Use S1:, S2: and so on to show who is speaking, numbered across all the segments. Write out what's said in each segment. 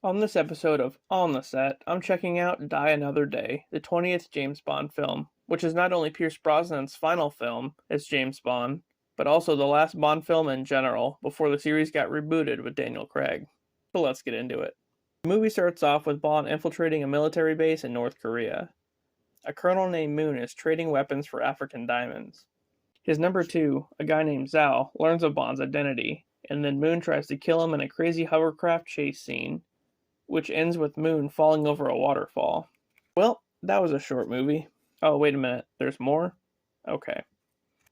S1: On this episode of On the Set, I'm checking out Die Another Day, the 20th James Bond film, which is not only Pierce Brosnan's final film as James Bond, but also the last Bond film in general before the series got rebooted with Daniel Craig. So let's get into it. The movie starts off with Bond infiltrating a military base in North Korea. A colonel named Moon is trading weapons for African diamonds. His number two, a guy named Zhao, learns of Bond's identity, and then Moon tries to kill him in a crazy hovercraft chase scene, which ends with Moon falling over a waterfall. Well, that was a short movie. Oh, wait a minute, there's more? Okay.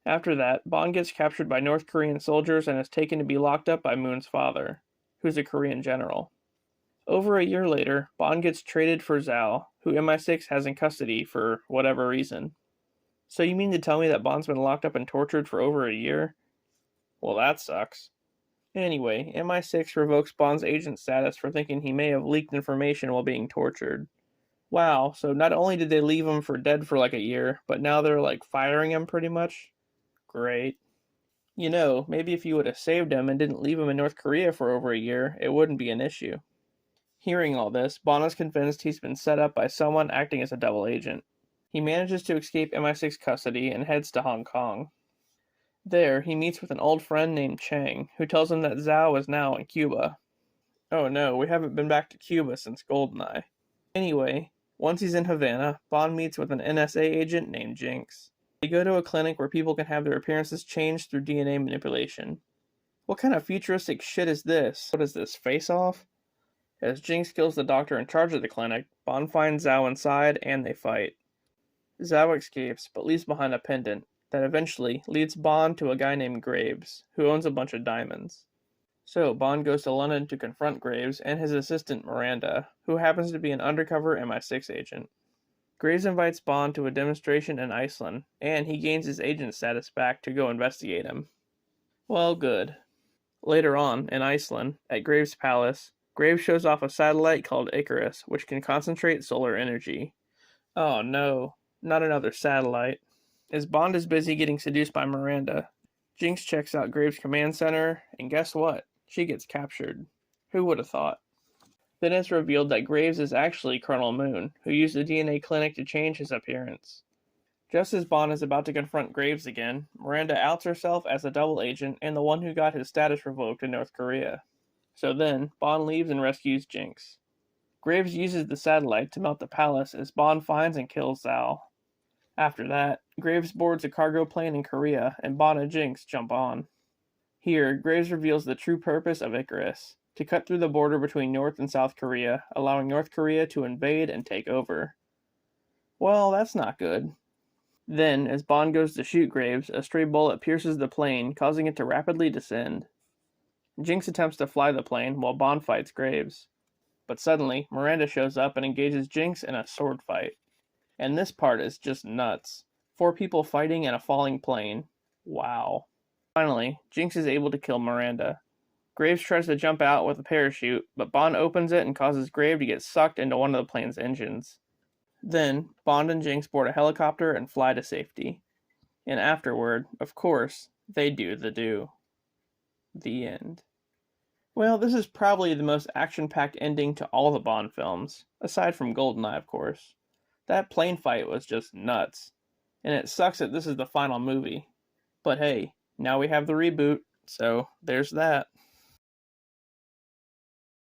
S1: After that, Bond gets captured by North Korean soldiers and is taken to be locked up by Moon's father, who's a Korean general. Over a year later, Bond gets traded for Zhao, who MI6 has in custody for whatever reason. So you mean to tell me that Bond's been locked up and tortured for over a year? Well, that sucks. Anyway, MI6 revokes Bond's agent status for thinking he may have leaked information while being tortured. Wow, so not only did they leave him for dead for like a year, but now they're like firing him pretty much? Great. You know, maybe if you would have saved him and didn't leave him in North Korea for over a year, it wouldn't be an issue. Hearing all this, Bond is convinced he's been set up by someone acting as a double agent. He manages to escape MI6 custody and heads to Hong Kong. There, he meets with an old friend named Chang, who tells him that Zhao is now in Cuba. Oh no, we haven't been back to Cuba since GoldenEye. Anyway, once he's in Havana, Bond meets with an NSA agent named Jinx. They go to a clinic where people can have their appearances changed through DNA manipulation. What kind of futuristic shit is this? What is this, Face Off? As Jinx kills the doctor in charge of the clinic, Bond finds Zhao inside and they fight. Zhao escapes, but leaves behind a pendant that eventually leads Bond to a guy named Graves, who owns a bunch of diamonds. So Bond goes to London to confront Graves and his assistant Miranda, who happens to be an undercover MI6 agent. Graves invites Bond to a demonstration in Iceland, and he gains his agent status back to go investigate him. Well, good. Later on, in Iceland, at Graves' palace, Graves shows off a satellite called Icarus, which can concentrate solar energy. Oh no, not another satellite. As Bond is busy getting seduced by Miranda, Jinx checks out Graves' command center, and guess what? She gets captured. Who would have thought? Then it's revealed that Graves is actually Colonel Moon, who used the DNA clinic to change his appearance. Just as Bond is about to confront Graves again, Miranda outs herself as a double agent and the one who got his status revoked in North Korea. So then, Bond leaves and rescues Jinx. Graves uses the satellite to melt the palace as Bond finds and kills Zhao. After that, Graves boards a cargo plane in Korea, and Bond and Jinx jump on. Here, Graves reveals the true purpose of Icarus, to cut through the border between North and South Korea, allowing North Korea to invade and take over. Well, that's not good. Then, as Bond goes to shoot Graves, a stray bullet pierces the plane, causing it to rapidly descend. Jinx attempts to fly the plane while Bond fights Graves. But suddenly, Miranda shows up and engages Jinx in a sword fight. And this part is just nuts. 4 people fighting in a falling plane. Wow. Finally, Jinx is able to kill Miranda. Graves tries to jump out with a parachute, but Bond opens it and causes Graves to get sucked into one of the plane's engines. Then, Bond and Jinx board a helicopter and fly to safety. And afterward, of course, they do the do. The end. Well, this is probably the most action-packed ending to all the Bond films, aside from GoldenEye, of course. That plane fight was just nuts. And it sucks that this is the final movie. But hey, now we have the reboot, so there's that.